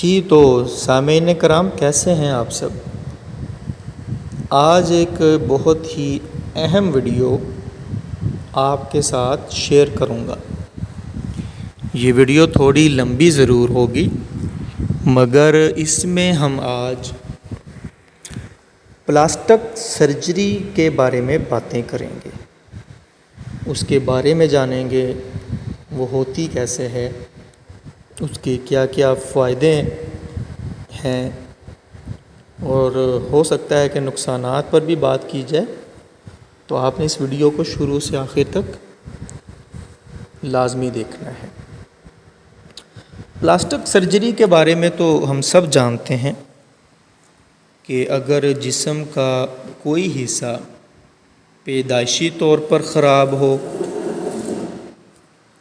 جی تو سامعین کرام کیسے ہیں آپ سب؟ آج ایک بہت ہی اہم ویڈیو آپ کے ساتھ شیئر کروں گا۔ یہ ویڈیو تھوڑی لمبی ضرور ہوگی مگر اس میں ہم آج پلاسٹک سرجری کے بارے میں باتیں کریں گے، اس کے بارے میں جانیں گے وہ ہوتی کیسے ہے، اس کے کیا کیا فائدے ہیں اور ہو سکتا ہے کہ نقصانات پر بھی بات کی جائے، تو آپ نے اس ویڈیو کو شروع سے آخر تک لازمی دیکھنا ہے۔ پلاسٹک سرجری کے بارے میں تو ہم سب جانتے ہیں کہ اگر جسم کا کوئی حصہ پیدائشی طور پر خراب ہو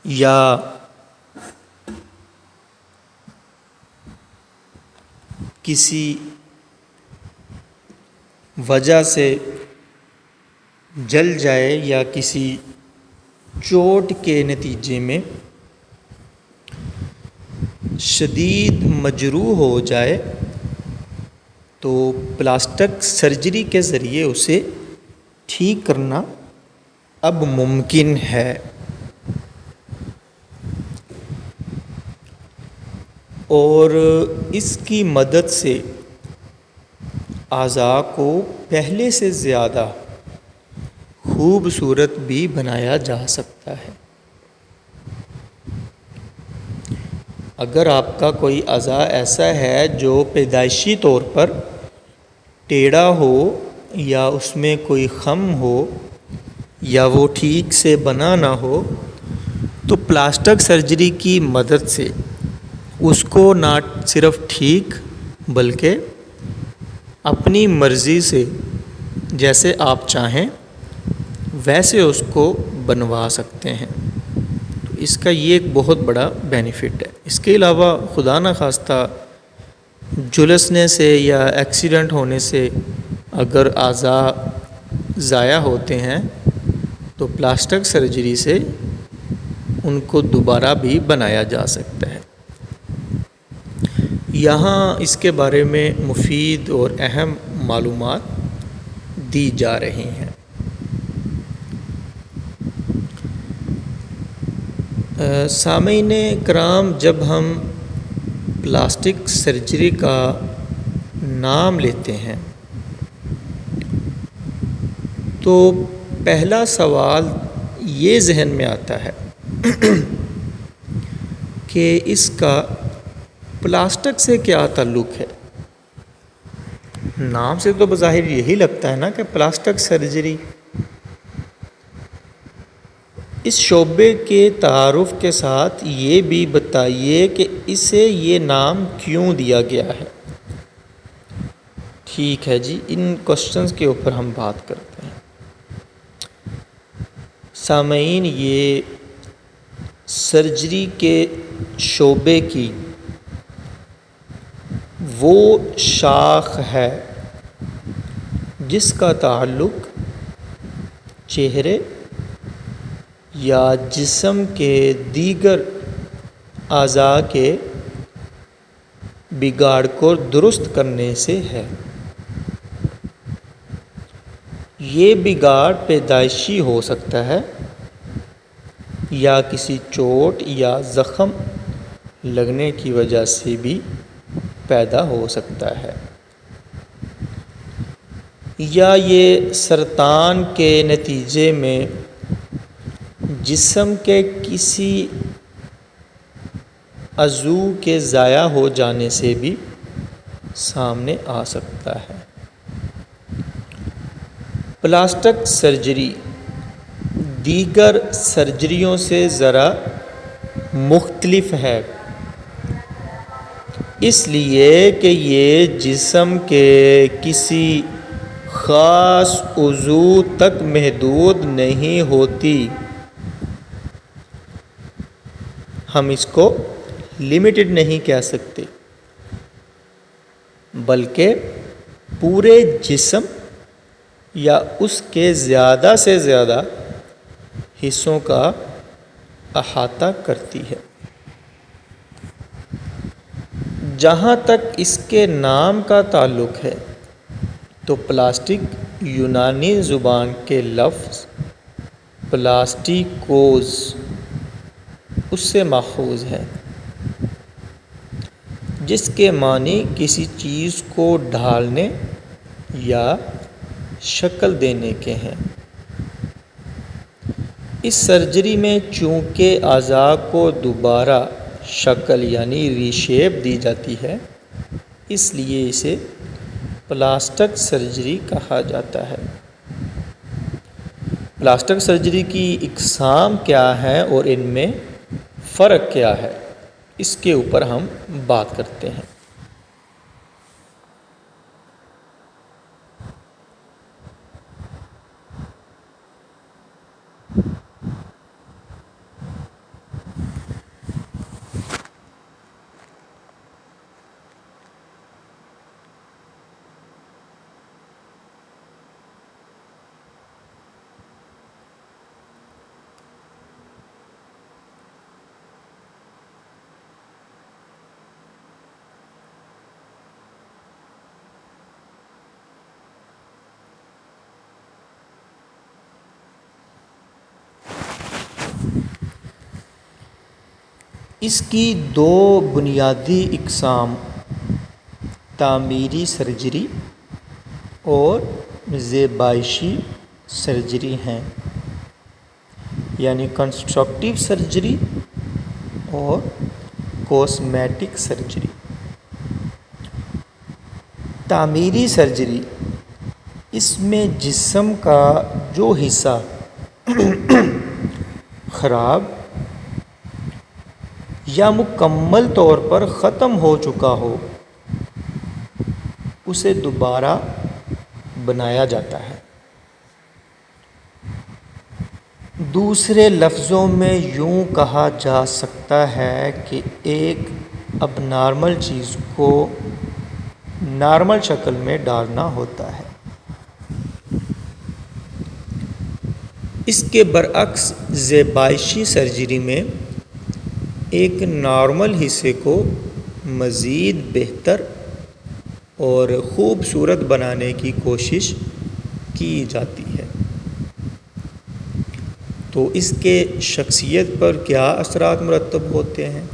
یا کسی وجہ سے جل جائے یا کسی چوٹ کے نتیجے میں شدید مجروح ہو جائے تو پلاسٹک سرجری کے ذریعے اسے ٹھیک کرنا اب ممکن ہے۔ اور اس کی مدد سے اعضاء کو پہلے سے زیادہ خوبصورت بھی بنایا جا سکتا ہے۔ اگر آپ کا کوئی اعضاء ایسا ہے جو پیدائشی طور پر ٹیڑھا ہو یا اس میں کوئی خم ہو یا وہ ٹھیک سے بنا نہ ہو تو پلاسٹک سرجری کی مدد سے اس کو نہ صرف ٹھیک بلکہ اپنی مرضی سے جیسے آپ چاہیں ویسے اس کو بنوا سکتے ہیں۔ تو اس کا یہ ایک بہت بڑا بینیفٹ ہے۔ اس کے علاوہ خدا نخواستہ جھلسنے سے یا ایکسیڈنٹ ہونے سے اگر اعضاء ضائع ہوتے ہیں تو پلاسٹک سرجری سے ان کو دوبارہ بھی بنایا جا سکتا ہے۔ یہاں اس کے بارے میں مفید اور اہم معلومات دی جا رہی ہیں۔ سامعین کرام، جب ہم پلاسٹک سرجری کا نام لیتے ہیں تو پہلا سوال یہ ذہن میں آتا ہے کہ اس کا پلاسٹک سے کیا تعلق ہے؟ نام سے تو بظاہر یہی لگتا ہے نا کہ پلاسٹک سرجری۔ اس شعبے کے تعارف کے ساتھ یہ بھی بتائیے کہ اسے یہ نام کیوں دیا گیا ہے؟ ٹھیک ہے جی، ان کوشچنز کے اوپر ہم بات کرتے ہیں۔ سامعین، یہ سرجری کے شعبے کی وہ شاخ ہے جس کا تعلق چہرے یا جسم کے دیگر اعضاء کے بگاڑ کو درست کرنے سے ہے۔ یہ بگاڑ پیدائشی ہو سکتا ہے یا کسی چوٹ یا زخم لگنے کی وجہ سے بھی پیدا ہو سکتا ہے، یا یہ سرطان کے نتیجے میں جسم کے کسی عضو کے ضائع ہو جانے سے بھی سامنے آ سکتا ہے۔ پلاسٹک سرجری دیگر سرجریوں سے ذرا مختلف ہے، اس لیے کہ یہ جسم کے کسی خاص عضو تک محدود نہیں ہوتی۔ ہم اس کو لمیٹڈ نہیں کہہ سکتے بلکہ پورے جسم یا اس کے زیادہ سے زیادہ حصوں کا احاطہ کرتی ہے۔ جہاں تک اس کے نام کا تعلق ہے تو پلاسٹک یونانی زبان کے لفظ پلاسٹیکوز اس سے ماخوذ ہے، جس کے معنی کسی چیز کو ڈھالنے یا شکل دینے کے ہیں۔ اس سرجری میں چونکہ اعضاء کو دوبارہ شکل یعنی ری شیپ دی جاتی ہے، اس لیے اسے پلاسٹک سرجری کہا جاتا ہے۔ پلاسٹک سرجری کی اقسام کیا ہیں اور ان میں فرق کیا ہے، اس کے اوپر ہم بات کرتے ہیں۔ اس کی دو بنیادی اقسام تعمیری سرجری اور زیبائشی سرجری ہیں، یعنی کنسٹرکٹیو سرجری اور کاسمیٹک سرجری۔ تعمیری سرجری، اس میں جسم کا جو حصہ خراب یا مکمل طور پر ختم ہو چکا ہو اسے دوبارہ بنایا جاتا ہے۔ دوسرے لفظوں میں یوں کہا جا سکتا ہے کہ ایک اب نارمل چیز کو نارمل شکل میں ڈالنا ہوتا ہے۔ اس کے برعکس زیبائشی سرجری میں ایک نارمل حصے کو مزید بہتر اور خوبصورت بنانے کی کوشش کی جاتی ہے۔ تو اس کے شخصیت پر کیا اثرات مرتب ہوتے ہیں؟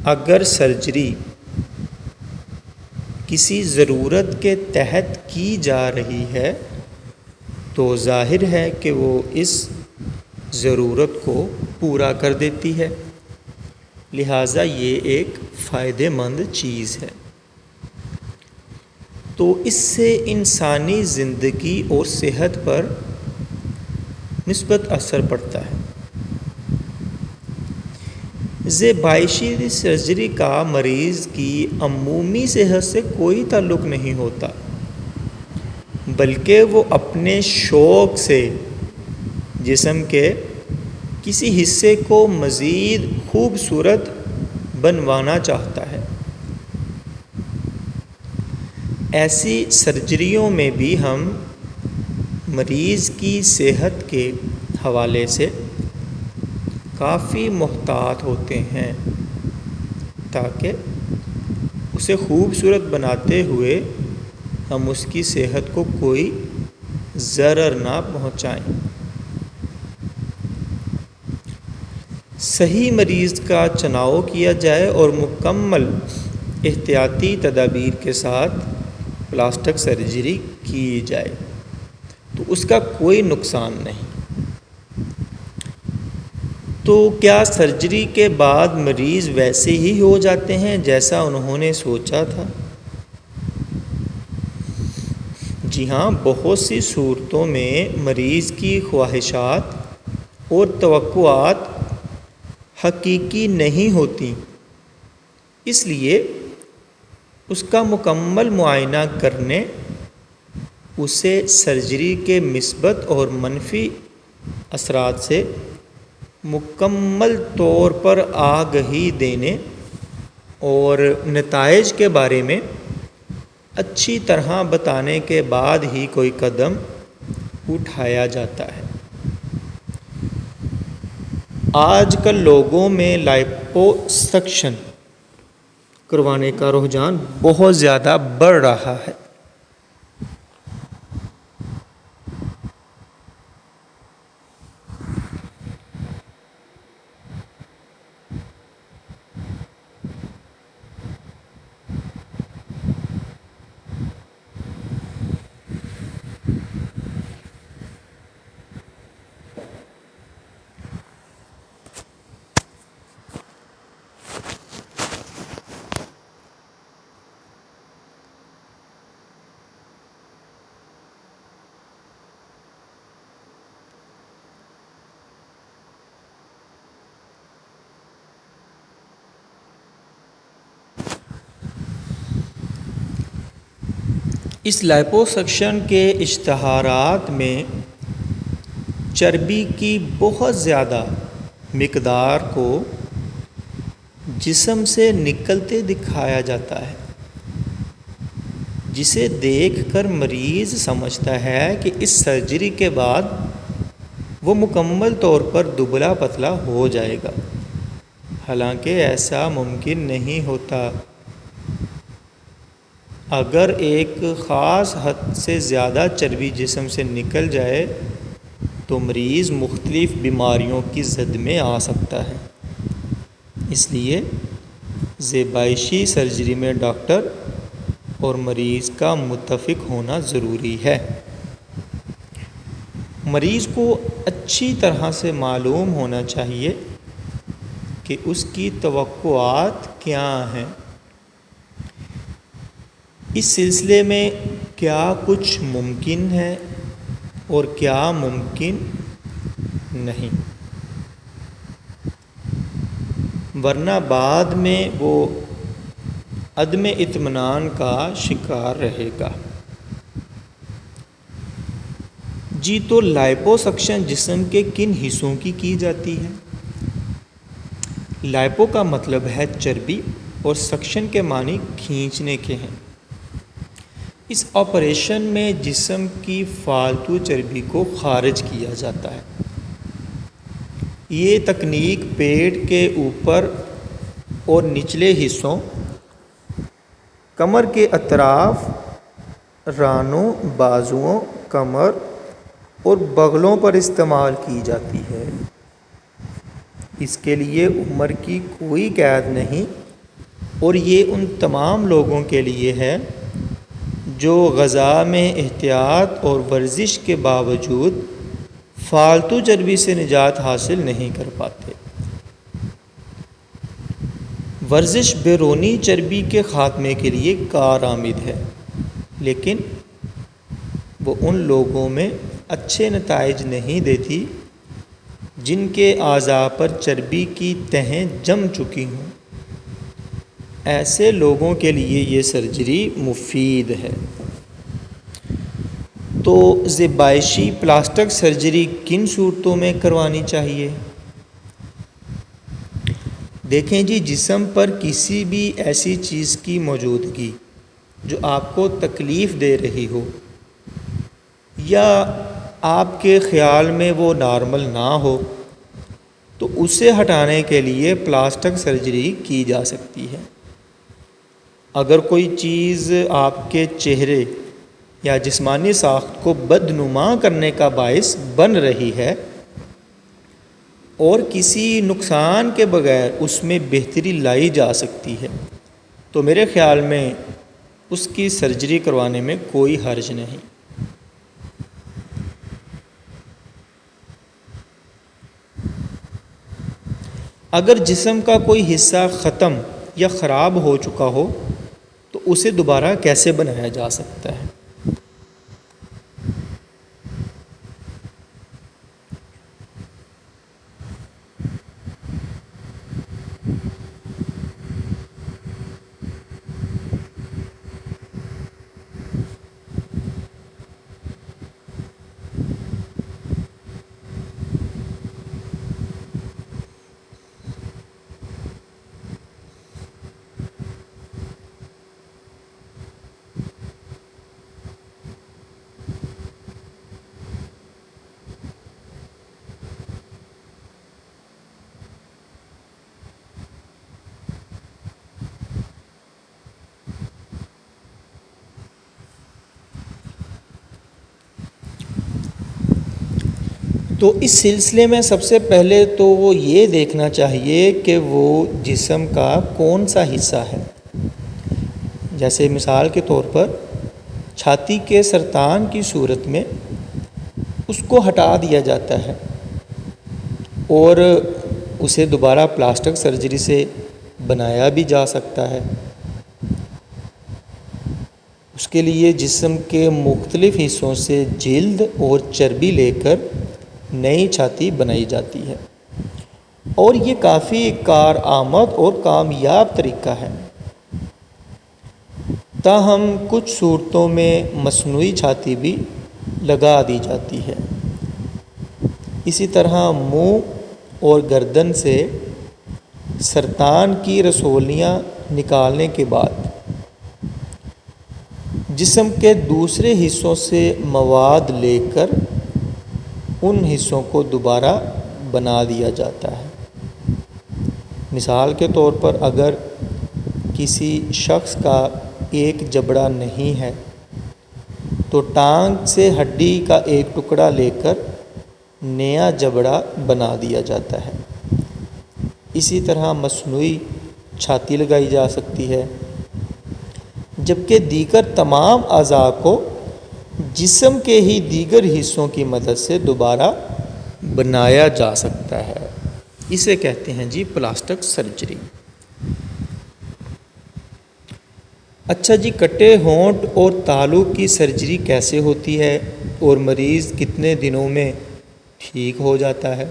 اگر سرجری کسی ضرورت کے تحت کی جا رہی ہے تو ظاہر ہے کہ وہ اس ضرورت کو پورا کر دیتی ہے، لہٰذا یہ ایک فائدہ مند چیز ہے۔ تو اس سے انسانی زندگی اور صحت پر مثبت اثر پڑتا ہے۔ زیبائشی سرجری کا مریض کی عمومی صحت سے کوئی تعلق نہیں ہوتا، بلکہ وہ اپنے شوق سے جسم کے کسی حصے کو مزید خوبصورت بنوانا چاہتا ہے۔ ایسی سرجریوں میں بھی ہم مریض کی صحت کے حوالے سے کافی محتاط ہوتے ہیں تاکہ اسے خوبصورت بناتے ہوئے ہم اس کی صحت کو کوئی ضرر نہ پہنچائیں۔ صحیح مریض کا چناؤ کیا جائے اور مکمل احتیاطی تدابیر کے ساتھ پلاسٹک سرجری کی جائے تو اس کا کوئی نقصان نہیں۔ تو کیا سرجری کے بعد مریض ویسے ہی ہو جاتے ہیں جیسا انہوں نے سوچا تھا؟ جی ہاں، بہت سی صورتوں میں مریض کی خواہشات اور توقعات حقیقی نہیں ہوتی، اس لیے اس کا مکمل معائنہ کرنے اسے سرجری کے مثبت اور منفی اثرات سے مکمل طور پر آگہی دینے اور نتائج کے بارے میں اچھی طرح بتانے کے بعد ہی کوئی قدم اٹھایا جاتا ہے۔ آج کل لوگوں میں لائپوسکشن کروانے کا رجحان بہت زیادہ بڑھ رہا ہے۔ اس لائپوسکشن کے اشتہارات میں چربی کی بہت زیادہ مقدار کو جسم سے نکلتے دکھایا جاتا ہے، جسے دیکھ کر مریض سمجھتا ہے کہ اس سرجری کے بعد وہ مکمل طور پر دبلا پتلا ہو جائے گا، حالانکہ ایسا ممکن نہیں ہوتا۔ اگر ایک خاص حد سے زیادہ چربی جسم سے نکل جائے تو مریض مختلف بیماریوں کی زد میں آ سکتا ہے۔ اس لیے زیبائشی سرجری میں ڈاکٹر اور مریض کا متفق ہونا ضروری ہے۔ مریض کو اچھی طرح سے معلوم ہونا چاہیے کہ اس کی توقعات کیا ہیں۔ اس سلسلے میں کیا کچھ ممکن ہے اور کیا ممکن نہیں، ورنہ بعد میں وہ عدم اطمینان کا شکار رہے گا۔ جی تو لائپوسکشن جسم کے کن حصوں کی جاتی ہے؟ لائپو کا مطلب ہے چربی اور سکشن کے معنی کھینچنے کے ہیں۔ اس آپریشن میں جسم کی فالتو چربی کو خارج کیا جاتا ہے۔ یہ تکنیک پیٹ کے اوپر اور نچلے حصوں، کمر کے اطراف، رانوں، بازوؤں، کمر اور بغلوں پر استعمال کی جاتی ہے۔ اس کے لیے عمر کی کوئی قید نہیں اور یہ ان تمام لوگوں کے لیے ہے جو غذا میں احتیاط اور ورزش کے باوجود فالتو چربی سے نجات حاصل نہیں کر پاتے۔ ورزش بیرونی چربی کے خاتمے کے لیے کارآمد ہے، لیکن وہ ان لوگوں میں اچھے نتائج نہیں دیتی جن کے اعضاء پر چربی کی تہیں جم چکی ہوں۔ ایسے لوگوں کے لیے یہ سرجری مفید ہے۔ تو زیبائشی پلاسٹک سرجری کن صورتوں میں کروانی چاہیے؟ دیکھیں جی، جسم پر کسی بھی ایسی چیز کی موجودگی جو آپ کو تکلیف دے رہی ہو یا آپ کے خیال میں وہ نارمل نہ ہو تو اسے ہٹانے کے لیے پلاسٹک سرجری کی جا سکتی ہے۔ اگر کوئی چیز آپ کے چہرے یا جسمانی ساخت کو بدنما کرنے کا باعث بن رہی ہے اور کسی نقصان کے بغیر اس میں بہتری لائی جا سکتی ہے تو میرے خیال میں اس کی سرجری کروانے میں کوئی حرج نہیں۔ اگر جسم کا کوئی حصہ ختم یا خراب ہو چکا ہو تو اسے دوبارہ کیسے بنایا جا سکتا ہے؟ تو اس سلسلے میں سب سے پہلے تو وہ یہ دیکھنا چاہیے کہ وہ جسم کا کون سا حصہ ہے۔ جیسے مثال کے طور پر چھاتی کے سرطان کی صورت میں اس کو ہٹا دیا جاتا ہے اور اسے دوبارہ پلاسٹک سرجری سے بنایا بھی جا سکتا ہے۔ اس کے لیے جسم کے مختلف حصوں سے جلد اور چربی لے کر نئی چھاتی بنائی جاتی ہے، اور یہ کافی کارآمد اور کامیاب طریقہ ہے۔ تاہم کچھ صورتوں میں مصنوعی چھاتی بھی لگا دی جاتی ہے۔ اسی طرح منہ اور گردن سے سرطان کی رسولیاں نکالنے کے بعد جسم کے دوسرے حصوں سے مواد لے کر ان حصوں کو دوبارہ بنا دیا جاتا ہے۔ مثال کے طور پر اگر کسی شخص کا ایک جبڑا نہیں ہے تو ٹانگ سے ہڈی کا ایک ٹکڑا لے کر نیا جبڑا بنا دیا جاتا ہے۔ اسی طرح مصنوعی چھاتی لگائی جا سکتی ہے، جبکہ دیگر تمام اعضاء کو جسم کے ہی دیگر حصوں کی مدد سے دوبارہ بنایا جا سکتا ہے۔ اسے کہتے ہیں جی پلاسٹک سرجری۔ اچھا جی، کٹے ہونٹ اور تالو کی سرجری کیسے ہوتی ہے اور مریض کتنے دنوں میں ٹھیک ہو جاتا ہے؟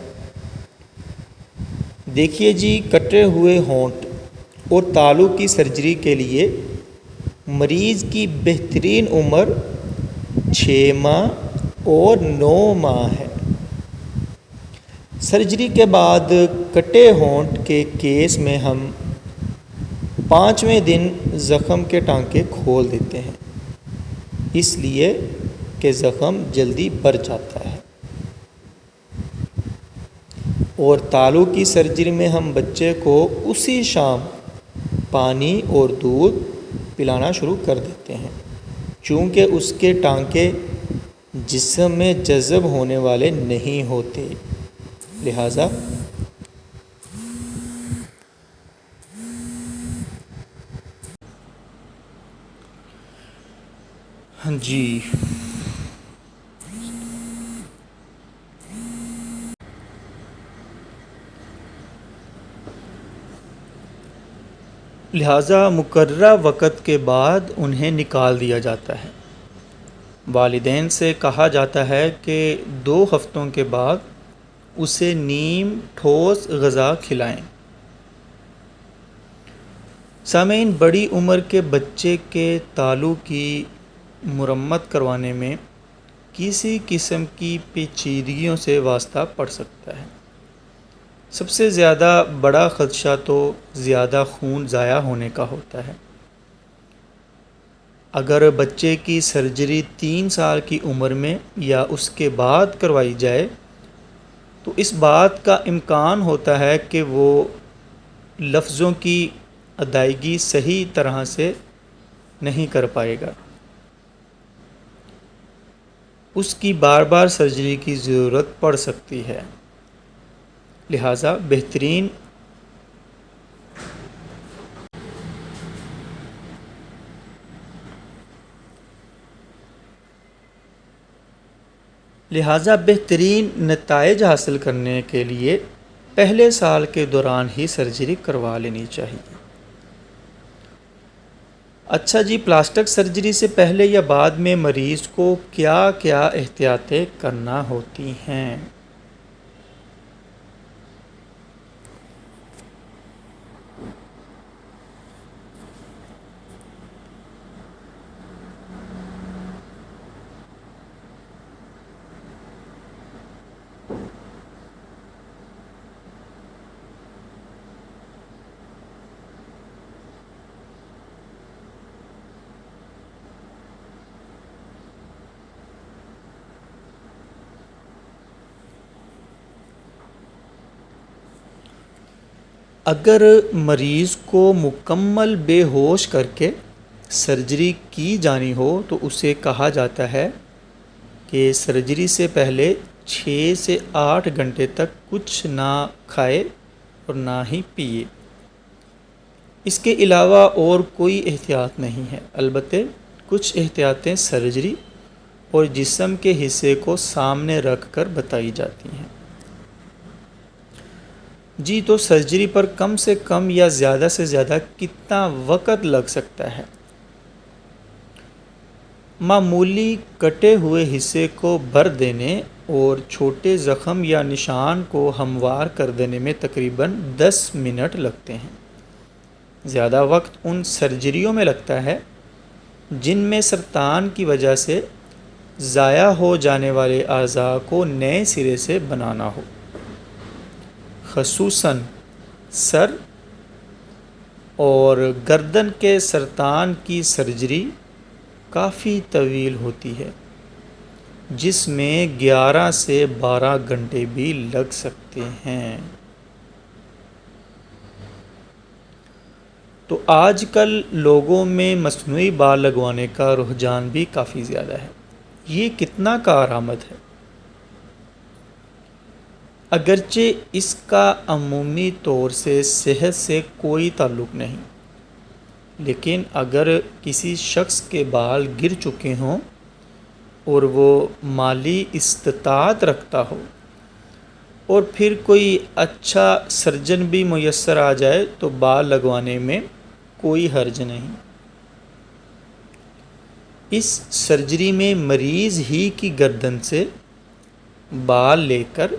دیکھیے جی، کٹے ہوئے ہونٹ اور تالو کی سرجری کے لیے مریض کی بہترین عمر 6 ماہ اور 9 ماہ ہے۔ سرجری کے بعد کٹے ہونٹ کے کیس میں ہم 5ویں دن زخم کے ٹانکے کھول دیتے ہیں، اس لیے کہ زخم جلدی بڑھ جاتا ہے۔ اور تالو کی سرجری میں ہم بچے کو اسی شام پانی اور دودھ پلانا شروع کر دیتے ہیں، چونکہ اس کے ٹانکے جسم میں جذب ہونے والے نہیں ہوتے، لہذا جی مقررہ وقت کے بعد انہیں نکال دیا جاتا ہے۔ والدین سے کہا جاتا ہے کہ 2 ہفتوں کے بعد اسے نیم ٹھوس غذا کھلائیں۔ سامعین، بڑی عمر کے بچے کے تالو کی مرمت کروانے میں کسی قسم کی پیچیدگیوں سے واسطہ پڑ سکتا ہے۔ سب سے زیادہ بڑا خدشہ تو زیادہ خون ضائع ہونے کا ہوتا ہے۔ اگر بچے کی سرجری 3 سال کی عمر میں یا اس کے بعد کروائی جائے تو اس بات کا امکان ہوتا ہے کہ وہ لفظوں کی ادائیگی صحیح طرح سے نہیں کر پائے گا۔ اس کی بار بار سرجری کی ضرورت پڑ سکتی ہے، لہذا بہترین نتائج حاصل کرنے کے لیے پہلے سال کے دوران ہی سرجری کروا لینی چاہیے۔ اچھا جی، پلاسٹک سرجری سے پہلے یا بعد میں مریض کو کیا کیا احتیاطیں کرنا ہوتی ہیں؟ اگر مریض کو مکمل بے ہوش کر کے سرجری کی جانی ہو تو اسے کہا جاتا ہے کہ سرجری سے پہلے 6 سے 8 گھنٹے تک کچھ نہ کھائے اور نہ ہی پیے۔ اس کے علاوہ اور کوئی احتیاط نہیں ہے، البتہ کچھ احتیاطیں سرجری اور جسم کے حصے کو سامنے رکھ کر بتائی جاتی ہیں۔ جی تو سرجری پر کم سے کم یا زیادہ سے زیادہ کتنا وقت لگ سکتا ہے؟ معمولی کٹے ہوئے حصے کو بھر دینے اور چھوٹے زخم یا نشان کو ہموار کر دینے میں تقریباً 10 منٹ لگتے ہیں۔ زیادہ وقت ان سرجریوں میں لگتا ہے جن میں سرطان کی وجہ سے ضائع ہو جانے والے اعضاء کو نئے سرے سے بنانا ہو۔ خصوصاً سر اور گردن کے سرطان کی سرجری کافی طویل ہوتی ہے، جس میں 11 سے 12 گھنٹے بھی لگ سکتے ہیں۔ تو آج کل لوگوں میں مصنوعی بال لگوانے کا رجحان بھی کافی زیادہ ہے۔ یہ کتنا کارآمد ہے؟ اگرچہ اس کا عمومی طور سے صحت سے کوئی تعلق نہیں، لیکن اگر کسی شخص کے بال گر چکے ہوں اور وہ مالی استطاعت رکھتا ہو اور پھر کوئی اچھا سرجن بھی میسر آ جائے تو بال لگوانے میں کوئی حرج نہیں۔ اس سرجری میں مریض ہی کی گردن سے بال لے کر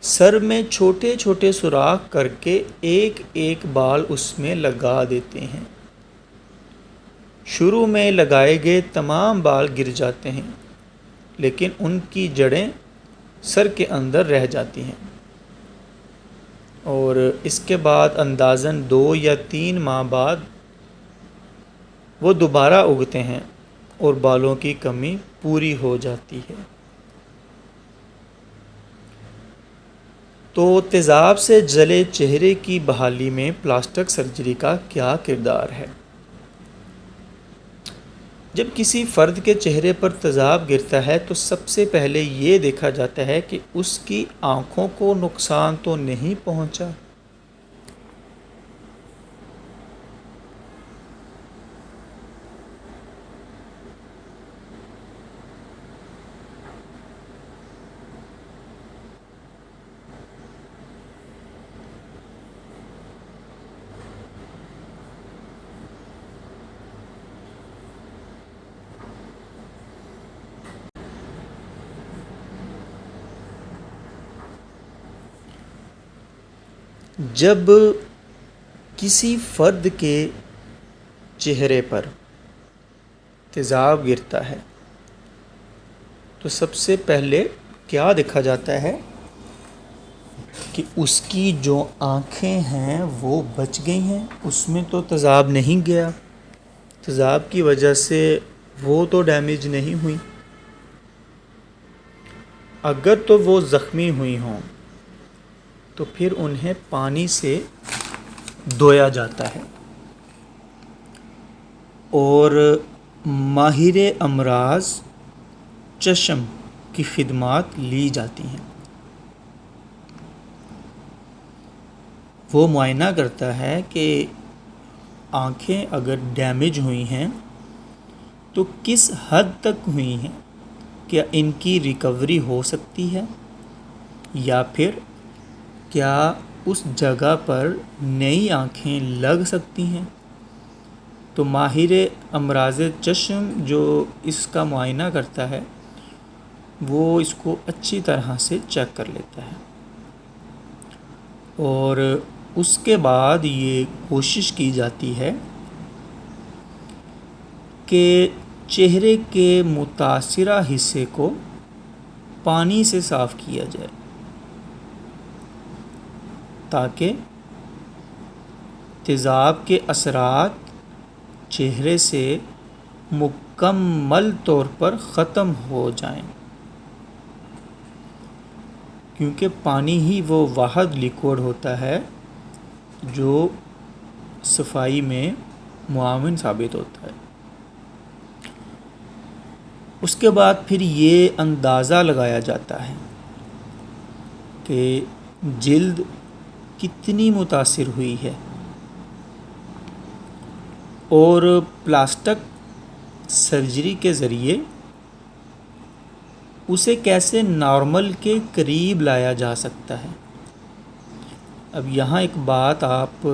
سر میں چھوٹے چھوٹے سوراخ کر کے ایک ایک بال اس میں لگا دیتے ہیں۔ شروع میں لگائے گئے تمام بال گر جاتے ہیں، لیکن ان کی جڑیں سر کے اندر رہ جاتی ہیں اور اس کے بعد اندازاً 2 یا 3 ماہ بعد وہ دوبارہ اگتے ہیں اور بالوں کی کمی پوری ہو جاتی ہے۔ تو تیزاب سے جلے چہرے کی بحالی میں پلاسٹک سرجری کا کیا کردار ہے؟ جب کسی فرد کے چہرے پر تیزاب گرتا ہے تو سب سے پہلے یہ دیکھا جاتا ہے کہ اس کی آنکھوں کو نقصان تو نہیں پہنچا۔ جب کسی فرد کے چہرے پر تیزاب گرتا ہے تو سب سے پہلے کیا دیکھا جاتا ہے کہ اس کی جو آنکھیں ہیں وہ بچ گئی ہیں، اس میں تو تیزاب نہیں گیا، تیزاب کی وجہ سے وہ تو ڈیمیج نہیں ہوئی۔ اگر تو وہ زخمی ہوئی ہوں تو پھر انہیں پانی سے دھویا جاتا ہے اور ماہر امراض چشم کی خدمات لی جاتی ہیں۔ وہ معائنہ کرتا ہے کہ آنکھیں اگر ڈیمیج ہوئی ہیں تو کس حد تک ہوئی ہیں، کیا ان کی ریکوری ہو سکتی ہے یا پھر کیا اس جگہ پر نئی آنکھیں لگ سکتی ہیں۔ تو ماہر امراض چشم جو اس کا معائنہ کرتا ہے وہ اس کو اچھی طرح سے چیک کر لیتا ہے اور اس کے بعد یہ کوشش کی جاتی ہے کہ چہرے کے متاثرہ حصے کو پانی سے صاف کیا جائے تاکہ تیزاب کے اثرات چہرے سے مکمل طور پر ختم ہو جائیں، کیونکہ پانی ہی وہ واحد لیکوڈ ہوتا ہے جو صفائی میں معاون ثابت ہوتا ہے۔ اس کے بعد پھر یہ اندازہ لگایا جاتا ہے کہ جلد کتنی متاثر ہوئی ہے، اور پلاسٹک سرجری کے ذریعے اسے کیسے نارمل کے قریب لایا جا سکتا ہے۔ اب یہاں ایک بات آپ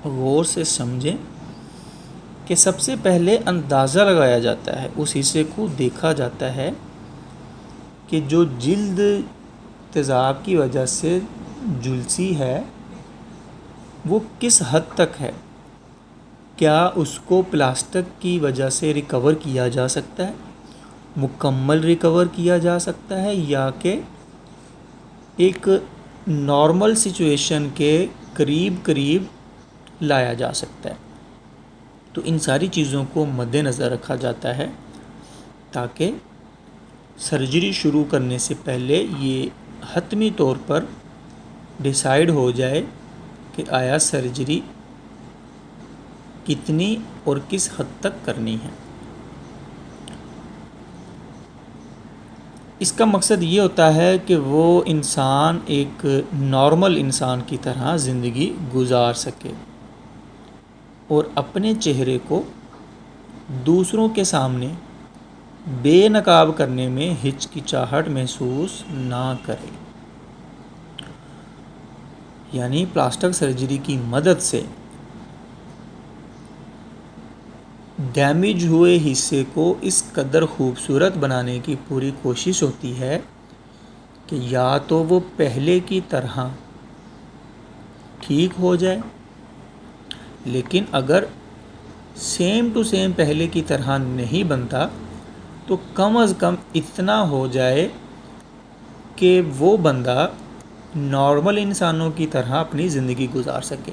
غور سے سمجھیں کہ سب سے پہلے اندازہ لگایا جاتا ہے، اس حصے کو دیکھا جاتا ہے کہ جو جلد تیزاب کی وجہ سے جھلسی ہے وہ کس حد تک ہے، کیا اس کو پلاسٹک کی وجہ سے ریکور کیا جا سکتا ہے، مکمل ریکور کیا جا سکتا ہے، یا کہ ایک نارمل سچویشن کے قریب لایا جا سکتا ہے۔ تو ان ساری چیزوں کو مد نظر رکھا جاتا ہے تاکہ سرجری شروع کرنے سے پہلے یہ حتمی طور پر ڈیسائیڈ ہو جائے کہ آیا سرجری کتنی اور کس حد تک کرنی ہے۔ اس کا مقصد یہ ہوتا ہے کہ وہ انسان ایک نارمل انسان کی طرح زندگی گزار سکے اور اپنے چہرے کو دوسروں کے سامنے بے نقاب کرنے میں ہچکچاہٹ محسوس نہ کرے۔ یعنی پلاسٹک سرجری کی مدد سے ڈیمیج ہوئے حصے کو اس قدر خوبصورت بنانے کی پوری کوشش ہوتی ہے کہ یا تو وہ پہلے کی طرح ٹھیک ہو جائے، لیکن اگر سیم ٹو سیم پہلے کی طرح نہیں بنتا تو کم از کم اتنا ہو جائے کہ وہ بندہ نارمل انسانوں کی طرح اپنی زندگی گزار سکے،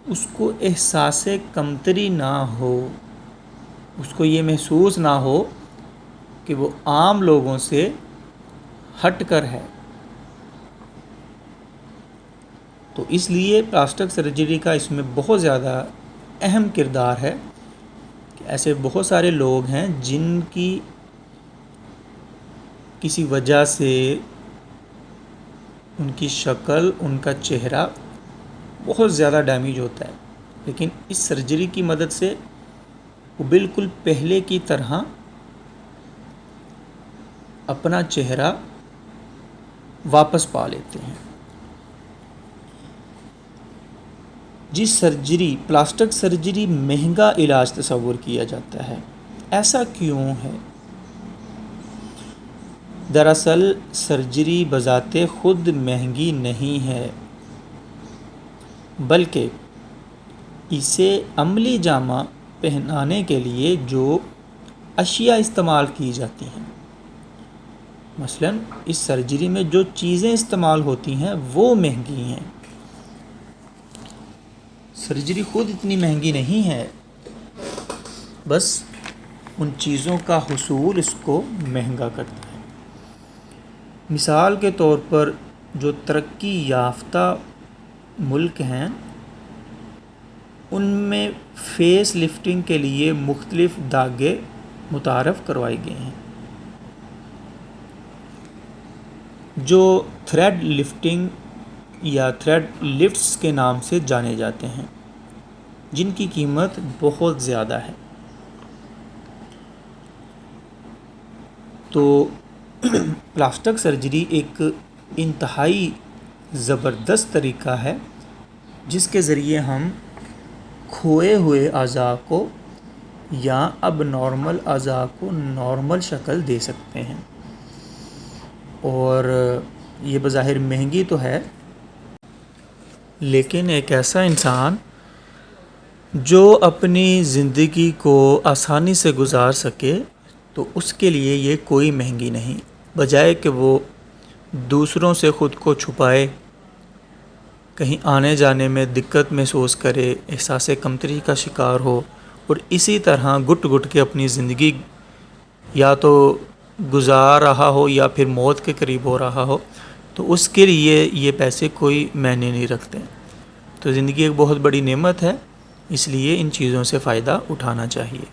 اس کو احساس کمتری نہ ہو، اس کو یہ محسوس نہ ہو کہ وہ عام لوگوں سے ہٹ کر ہے۔ تو اس لیے پلاسٹک سرجری کا اس میں بہت زیادہ اہم کردار ہے کہ ایسے بہت سارے لوگ ہیں جن کی کسی وجہ سے ان کی شکل، ان کا چہرہ بہت زیادہ ڈیمیج ہوتا ہے، لیکن اس سرجری کی مدد سے وہ بالکل پہلے کی طرح اپنا چہرہ واپس پا لیتے ہیں۔ پلاسٹک سرجری مہنگا علاج تصور کیا جاتا ہے، ایسا کیوں ہے؟ دراصل سرجری بذات خود مہنگی نہیں ہے، بلکہ اسے عملی جامہ پہنانے کے لیے جو اشیاء استعمال کی جاتی ہیں، مثلا اس سرجری میں جو چیزیں استعمال ہوتی ہیں وہ مہنگی ہیں۔ سرجری خود اتنی مہنگی نہیں ہے، بس ان چیزوں کا حصول اس کو مہنگا کرتا ہے۔ مثال کے طور پر جو ترقی یافتہ ملک ہیں ان میں فیس لفٹنگ کے لیے مختلف دھاگے متعارف کروائے گئے ہیں جو تھریڈ لفٹنگ یا تھریڈ لفٹس کے نام سے جانے جاتے ہیں، جن کی قیمت بہت زیادہ ہے۔ تو پلاسٹک سرجری ایک انتہائی زبردست طریقہ ہے جس کے ذریعے ہم کھوئے ہوئے اعضاء کو یا اب نارمل اعضاء کو نارمل شکل دے سکتے ہیں، اور یہ بظاہر مہنگی تو ہے، لیکن ایک ایسا انسان جو اپنی زندگی کو آسانی سے گزار سکے تو اس کے لیے یہ کوئی مہنگی نہیں، بجائے کہ وہ دوسروں سے خود کو چھپائے، کہیں آنے جانے میں دقت محسوس کرے، احساس کمتری کا شکار ہو، اور اسی طرح گٹ گٹ کے اپنی زندگی یا تو گزار رہا ہو یا پھر موت کے قریب ہو رہا ہو، تو اس کے لیے یہ پیسے کوئی معنی نہیں رکھتے۔ تو زندگی ایک بہت بڑی نعمت ہے، اس لیے ان چیزوں سے فائدہ اٹھانا چاہیے۔